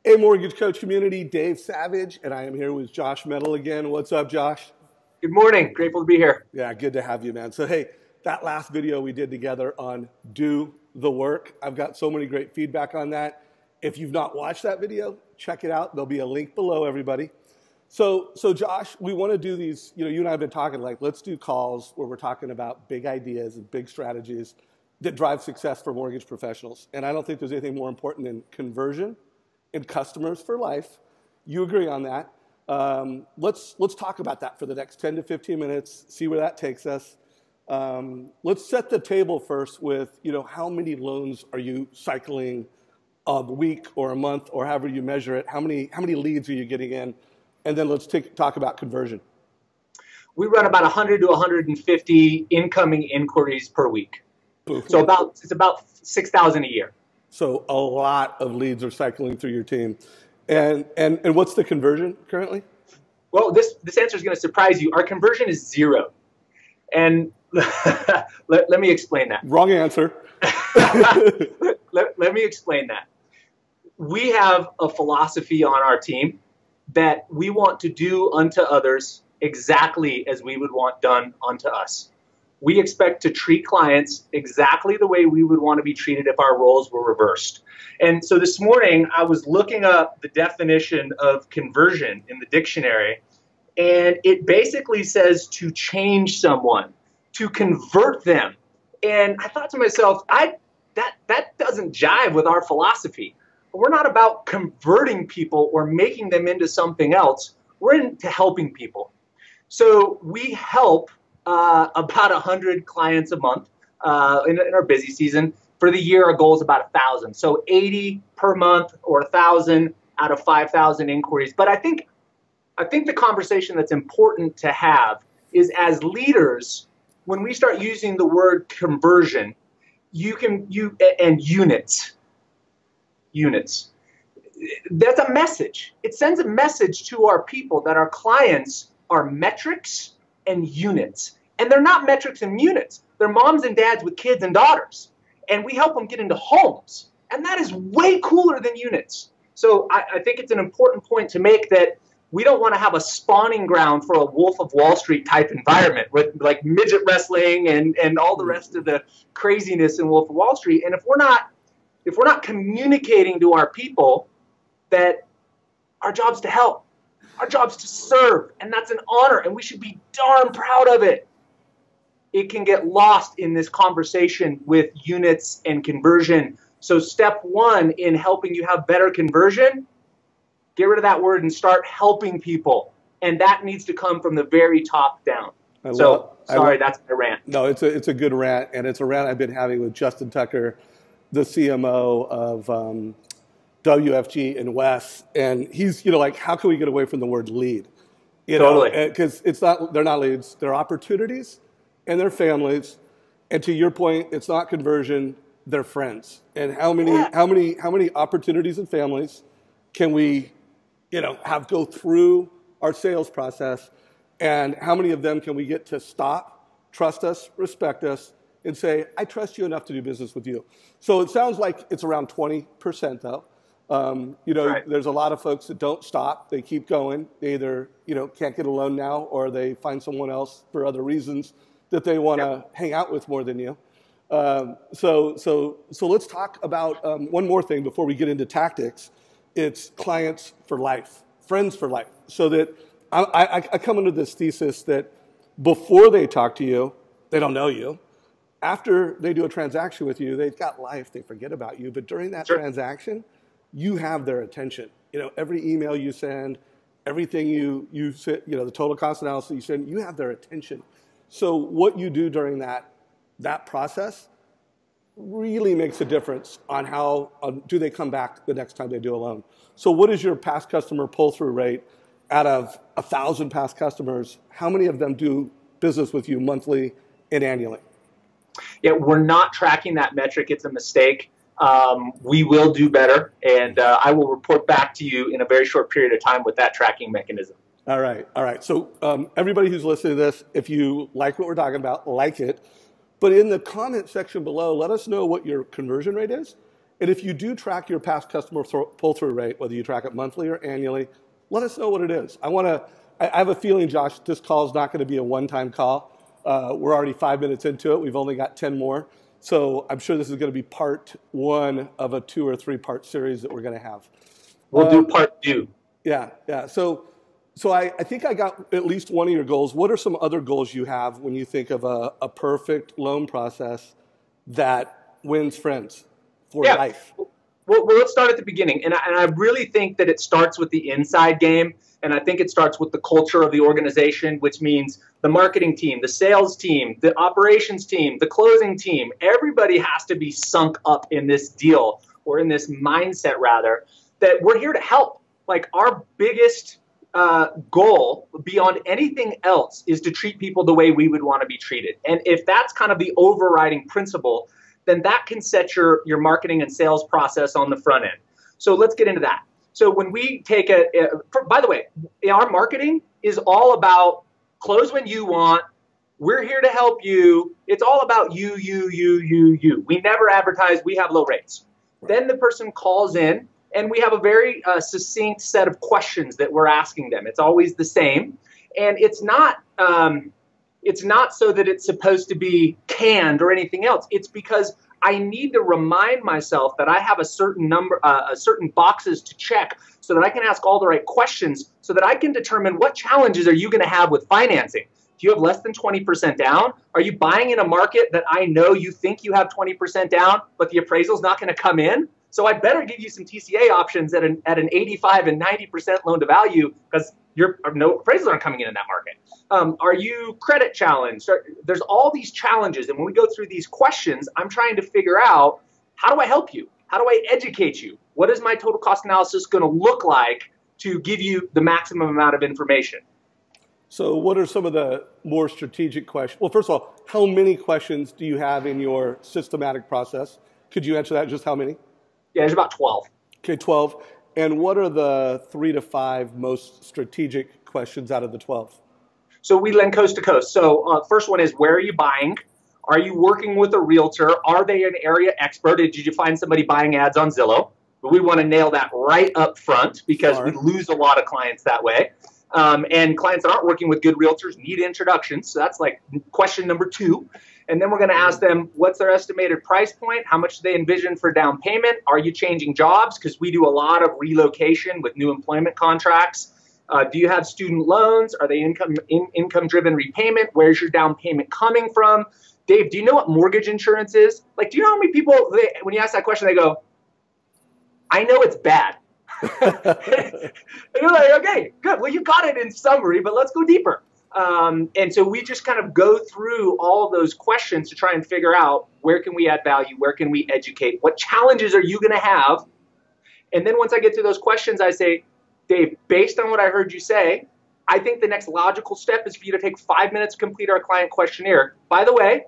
Hey, Mortgage Coach community, Dave Savage, and I am here with Josh Mettle again. What's up, Josh? Good morning. Grateful to be here. Yeah, good to have you, man. So, hey, that last video we did together on do the work, I've got so many great feedback on that. If you've not watched that video, check it out. There'll be a link below, everybody. So Josh, we want to do these, you and I have been talking, like, let's do calls where we're talking about big ideas and big strategies that drive success for mortgage professionals. And I don't think there's anything more important than conversion and customers for life. You agree on that. Let's talk about that for the next 10 to 15 minutes, see where that takes us. Let's set the table first with, how many loans are you cycling a week or a month or however you measure it? How many leads are you getting in? And then let's talk about conversion. We run about 100 to 150 incoming inquiries per week. So it's about 6,000 a year. So a lot of leads are cycling through your team. And what's the conversion currently? Well, this answer is going to surprise you. Our conversion is 0. And let me explain that. Wrong answer. Let me explain that. We have a philosophy on our team that we want to do unto others exactly as we would want done unto us. We expect to treat clients exactly the way we would want to be treated if our roles were reversed. And so this morning, I was looking up the definition of conversion in the dictionary, and it basically says to change someone, to convert them. And I thought to myself, that doesn't jive with our philosophy. We're not about converting people or making them into something else. We're into helping people. So we help about 100 clients a month in our busy season. For the year, our goal is about 1,000. So 80 per month or 1,000 out of 5,000 inquiries. But I think the conversation that's important to have is, as leaders, when we start using the word conversion, and units. That's a message. It sends a message to our people that our clients are metrics and units. And they're not metrics and units. They're moms and dads with kids and daughters. And we help them get into homes. And that is way cooler than units. So I think it's an important point to make that we don't want to have a spawning ground for a Wolf of Wall Street type environment with like midget wrestling and all the rest of the craziness in Wolf of Wall Street. And if we're not communicating to our people that our job's to help, our job's to serve, and that's an honor, and we should be darn proud of it, it can get lost in this conversation with units and conversion. So step one in helping you have better conversion, get rid of that word and start helping people. And that needs to come from the very top down. That's my rant. No, it's a good rant, and it's a rant I've been having with Justin Tucker, the CMO of WFG in Wes, and he's, like, how can we get away from the word lead? Totally. Because they're not leads, they're opportunities, and they're families. And to your point, it's not conversion, they're friends. And how many opportunities and families can we, have go through our sales process, and how many of them can we get to stop, trust us, respect us, and say, I trust you enough to do business with you. So it sounds like it's around 20% though. Right. There's a lot of folks that don't stop. They keep going. They either, can't get a loan now, or they find someone else for other reasons that they want to hang out with more than you. So let's talk about one more thing before we get into tactics. It's clients for life, friends for life. So that I come into this thesis that before they talk to you, they don't know you. After they do a transaction with you, they've got life, they forget about you. But during that transaction, you have their attention. Every email you send, everything you send, the total cost analysis you send, you have their attention. So what you do during that process really makes a difference on how do they come back the next time they do a loan. So what is your past customer pull-through rate? Out of 1,000 past customers, how many of them do business with you monthly and annually? Yeah, we're not tracking that metric. It's a mistake. We will do better, and I will report back to you in a very short period of time with that tracking mechanism. All right. So everybody who's listening to this, if you like what we're talking about, like it. But in the comment section below, let us know what your conversion rate is And if you do track your past customer pull-through rate, whether you track it monthly or annually, let us know what it is. I have a feeling, Josh, this call is not going to be a one-time call. We're already 5 minutes into it. We've only got 10 more. So I'm sure this is going to be part one of a 2 or 3 part series that we're going to have. We'll do part 2. Yeah. So I think I got at least one of your goals. What are some other goals you have when you think of a perfect loan process that wins friends for life? Well, let's start at the beginning. And I really think that it starts with the inside game. And I think it starts with the culture of the organization, which means the marketing team, the sales team, the operations team, the closing team. Everybody has to be sunk up in this deal, or in this mindset, rather, that we're here to help. Like, our biggest goal beyond anything else is to treat people the way we would want to be treated. And if that's kind of the overriding principle, then that can set your marketing and sales process on the front end. So let's get into that. So when we take by the way, our marketing is all about close when you want. We're here to help you. It's all about you. We never advertise. We have low rates. Right. Then the person calls in, and we have a very succinct set of questions that we're asking them. It's always the same, and it's not so that it's supposed to be canned or anything else. It's because I need to remind myself that I have a certain boxes to check so that I can ask all the right questions so that I can determine what challenges are you going to have with financing. Do you have less than 20% down? Are you buying in a market that I know you think you have 20% down, but the appraisal's not going to come in? So I better give you some TCA options at an 85 and 90% loan to value, because no appraisals aren't coming in that market. Are you credit challenged? There's all these challenges. And when we go through these questions, I'm trying to figure out, how do I help you? How do I educate you? What is my total cost analysis going to look like to give you the maximum amount of information? So what are some of the more strategic questions? Well, first of all, how many questions do you have in your systematic process? Could you answer that? Just how many? Yeah, there's about 12. Okay, 12. And what are the 3 to 5 most strategic questions out of the 12? So we lend coast to coast. So first one is, where are you buying? Are you working with a realtor? Are they an area expert? Did you find somebody buying ads on Zillow? We want to nail that right up front, because we lose a lot of clients that way. And clients that aren't working with good realtors need introductions. So that's like question number 2. And then we're going to ask them, what's their estimated price point? How much do they envision for down payment? Are you changing jobs? Because we do a lot of relocation with new employment contracts. Do you have student loans? Are they income-driven repayment? Where's your down payment coming from? Dave, do you know what mortgage insurance is? Like, do you know how many people, when you ask that question, they go, I know it's bad. And you're like, okay, good. Well, you got it in summary, but let's go deeper. And so we just kind of go through all of those questions to try and figure out, where can we add value? Where can we educate? What challenges are you going to have? And then once I get through those questions, I say, Dave, based on what I heard you say, I think the next logical step is for you to take 5 minutes to complete our client questionnaire. By the way,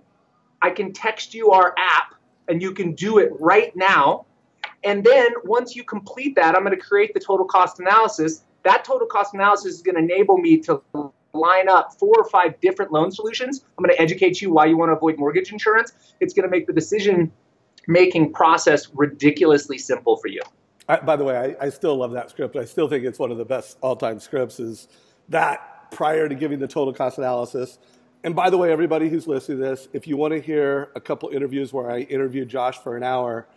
I can text you our app, and you can do it right now. And then once you complete that, I'm going to create the total cost analysis. That total cost analysis is going to enable me to line up 4 or 5 different loan solutions. I'm going to educate you why you want to avoid mortgage insurance. It's going to make the decision-making process ridiculously simple for you. By the way, I still love that script. I still think it's one of the best all-time scripts, is that prior to giving the total cost analysis. And by the way, everybody who's listening to this, if you want to hear a couple interviews where I interviewed Josh for an hour,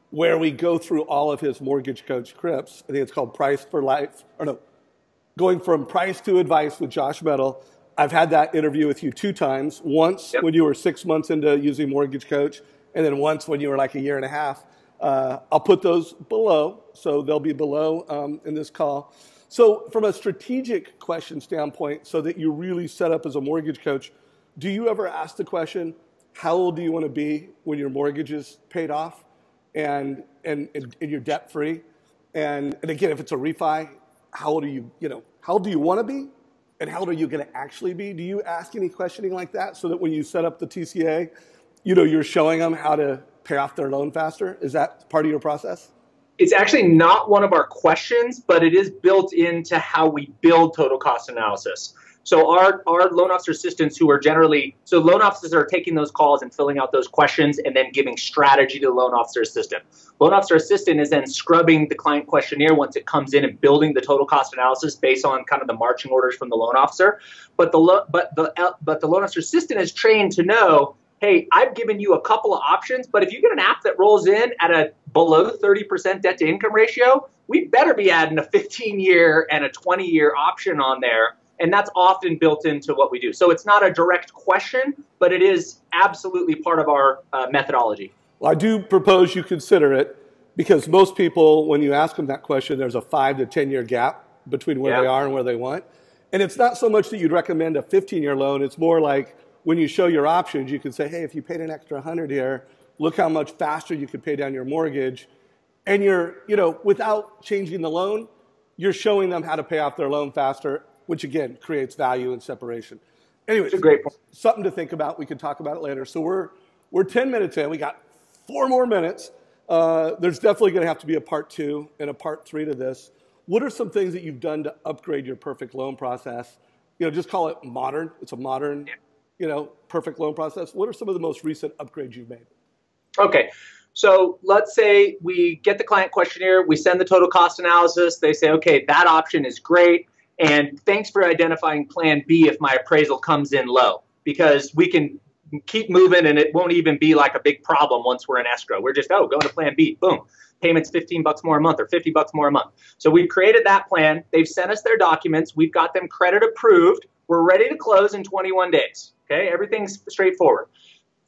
where we go through all of his mortgage coach scripts, I think it's called Price for Life, or no, Going from Price to Advice with Josh Mettle. I've had that interview with you 2 times. Once when you were 6 months into using Mortgage Coach, and then once when you were like a year and a half. I'll put those below, so they'll be below in this call. So from a strategic question standpoint, so that you're really set up as a mortgage coach, do you ever ask the question, how old do you want to be when your mortgage is paid off and you're debt-free? And again, if it's a refi, how old are you, how old do you want to be? And how old are you going to actually be? Do you ask any questioning like that, so that when you set up the TCA, you're showing them how to pay off their loan faster? Is that part of your process? It's actually not one of our questions, but it is built into how we build total cost analysis. So our loan officer assistants who are generally, so loan officers are taking those calls and filling out those questions and then giving strategy to the loan officer assistant. Loan officer assistant is then scrubbing the client questionnaire once it comes in and building the total cost analysis based on kind of the marching orders from the loan officer. But the loan officer assistant is trained to know, hey, I've given you a couple of options, but if you get an app that rolls in at a below 30% debt to income ratio, we better be adding a 15-year and a 20-year option on there. And that's often built into what we do. So it's not a direct question, but it is absolutely part of our methodology. Well, I do propose you consider it, because most people, when you ask them that question, there's a 5 to 10-year gap between where they are and where they want. And it's not so much that you'd recommend a 15-year loan. It's more like when you show your options, you can say, hey, if you paid an extra 100 here, look how much faster you could pay down your mortgage. And you're, without changing the loan, you're showing them how to pay off their loan faster, which again creates value and separation. Anyway, it's a great point. Something to think about. We can talk about it later. So we're 10 minutes in. We got 4 more minutes. There's definitely going to have to be a part 2 and a part 3 to this. What are some things that you've done to upgrade your perfect loan process? Just call it modern. It's a modern, perfect loan process. What are some of the most recent upgrades you've made? Okay. So let's say we get the client questionnaire, we send the total cost analysis. They say, okay, that option is great. And thanks for identifying plan B if my appraisal comes in low, because we can keep moving and it won't even be like a big problem once we're in escrow. We're just, go to plan B, boom. Payment's $15 more a month or $50 more a month. So we've created that plan. They've sent us their documents. We've got them credit approved. We're ready to close in 21 days. Okay, everything's straightforward.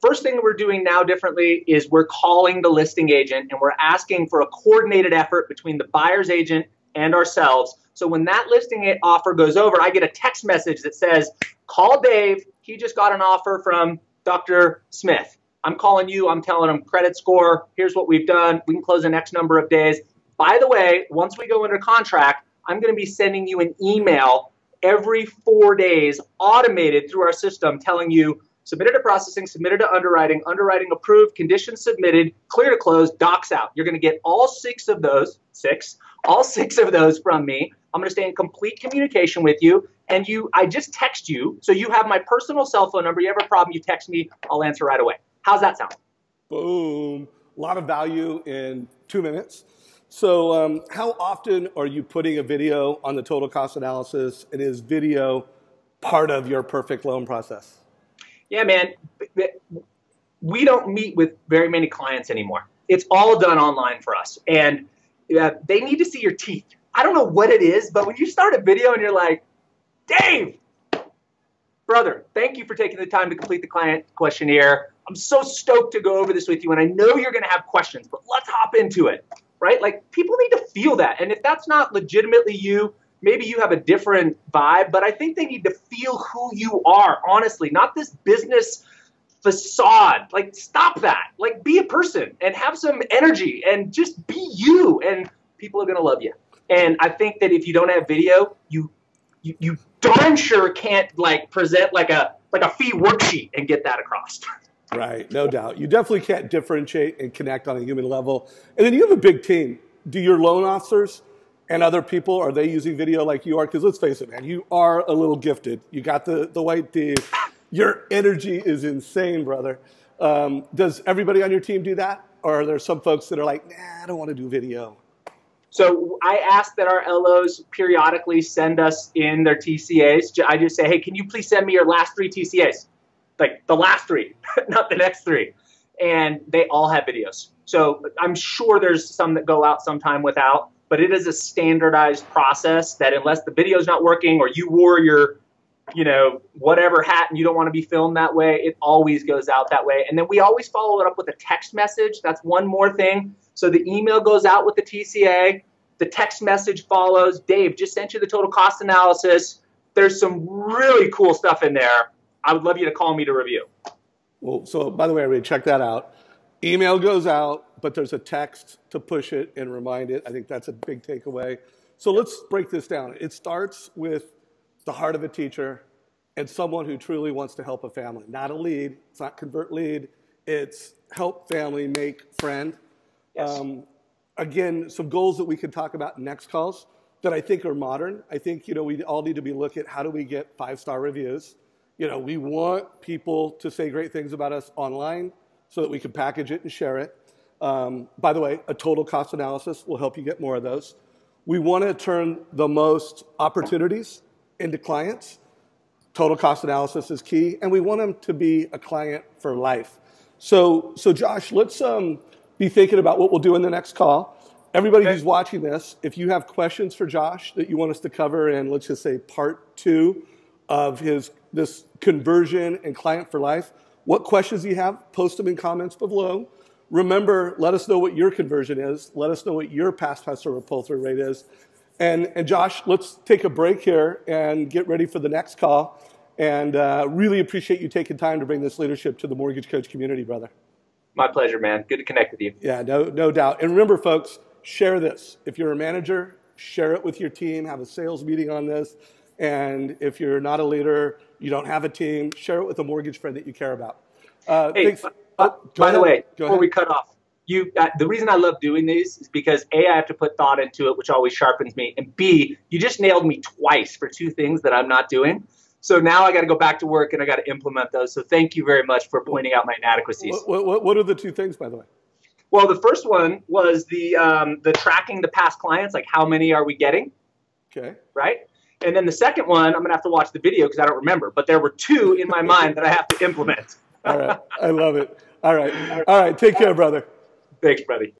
First thing we're doing now differently is we're calling the listing agent and we're asking for a coordinated effort between the buyer's agent and ourselves. So when that listing offer goes over, I get a text message that says, call Dave. He just got an offer from Dr. Smith. I'm calling you. I'm telling him credit score. Here's what we've done. We can close in X number of days. By the way, once we go under contract, I'm going to be sending you an email every 4 days, automated through our system, telling you submitted to processing, submitted to underwriting, underwriting approved, conditions submitted, clear to close, docs out. You're going to get all 6 of those, all 6 of those from me. I'm going to stay in complete communication with you. And I just text you, so you have my personal cell phone number. You have a problem, you text me, I'll answer right away. How's that sound? Boom. A lot of value in 2 minutes. So how often are you putting a video on the total cost analysis, and is video part of your perfect loan process? Yeah, man. We don't meet with very many clients anymore. It's all done online for us. And they need to see your teeth. I don't know what it is, but when you start a video and you're like, Dave, brother, thank you for taking the time to complete the client questionnaire. I'm so stoked to go over this with you, and I know you're going to have questions, but let's hop into it, right? Like, people need to feel that. And if that's not legitimately you, maybe you have a different vibe, but I think they need to feel who you are, honestly, not this business facade. Like, stop that. Like, be a person and have some energy and just be you, and people are going to love you. And I think that if you don't have video, you darn sure can't present like a fee worksheet and get that across. Right, no doubt. You definitely can't differentiate and connect on a human level. And then you have a big team. Do your loan officers and other people, are they using video like you are? Because let's face it, man, you are a little gifted. You got the white teeth. Your energy is insane, brother. Does everybody on your team do that? Or are there some folks that are like, nah, I don't want to do video? So I ask that our LOs periodically send us in their TCAs. I just say, hey, can you please send me your last 3 TCAs? Like the last 3, not the next 3. And they all have videos. So I'm sure there's some that go out sometime without, but it is a standardized process that unless the video's not working or you wore your, whatever hat and you don't want to be filmed that way, it always goes out that way. And then we always follow it up with a text message. That's one more thing. So the email goes out with the TCA. The text message follows. Dave, just sent you the total cost analysis. There's some really cool stuff in there. I would love you to call me to review. Well, so by the way, everybody, check that out. Email goes out, but there's a text to push it and remind it. I think that's a big takeaway. So let's break this down. It starts with the heart of a teacher and someone who truly wants to help a family. Not a lead. It's not convert lead. It's help family make friend. Yes. Again, some goals that we can talk about in next calls. that I think are modern. I think, we all need to be looking at how do we get 5-star reviews. We want people to say great things about us online so that we can package it and share it. By the way, a total cost analysis will help you get more of those. We want to turn the most opportunities into clients. Total cost analysis is key. And we want them to be a client for life. So Josh, let's be thinking about what we'll do in the next call. Everybody who's watching this, if you have questions for Josh that you want us to cover in, let's just say part 2 of this conversion and client for life, what questions do you have? Post them in comments below. Remember, let us know what your conversion is. Let us know what your past customer pull-through rate is. And Josh, let's take a break here and get ready for the next call. And really appreciate you taking time to bring this leadership to the mortgage coach community, brother. My pleasure, man. Good to connect with you. Yeah, no doubt. And remember, folks, share this. If you're a manager, share it with your team. Have a sales meeting on this. And if you're not a leader, you don't have a team, share it with a mortgage friend that you care about. Hey, by the way, before we cut off, the reason I love doing these is because A, I have to put thought into it, which always sharpens me, and B, you just nailed me twice for 2 things that I'm not doing. So now I got to go back to work and I got to implement those. So thank you very much for pointing out my inadequacies. What are the 2 things, by the way? Well, the first one was the tracking the past clients, like how many are we getting? Okay. Right? And then the second one, I'm going to have to watch the video because I don't remember. But there were 2 in my mind that I have to implement. All right. I love it. All right. Take care, brother. Thanks, buddy.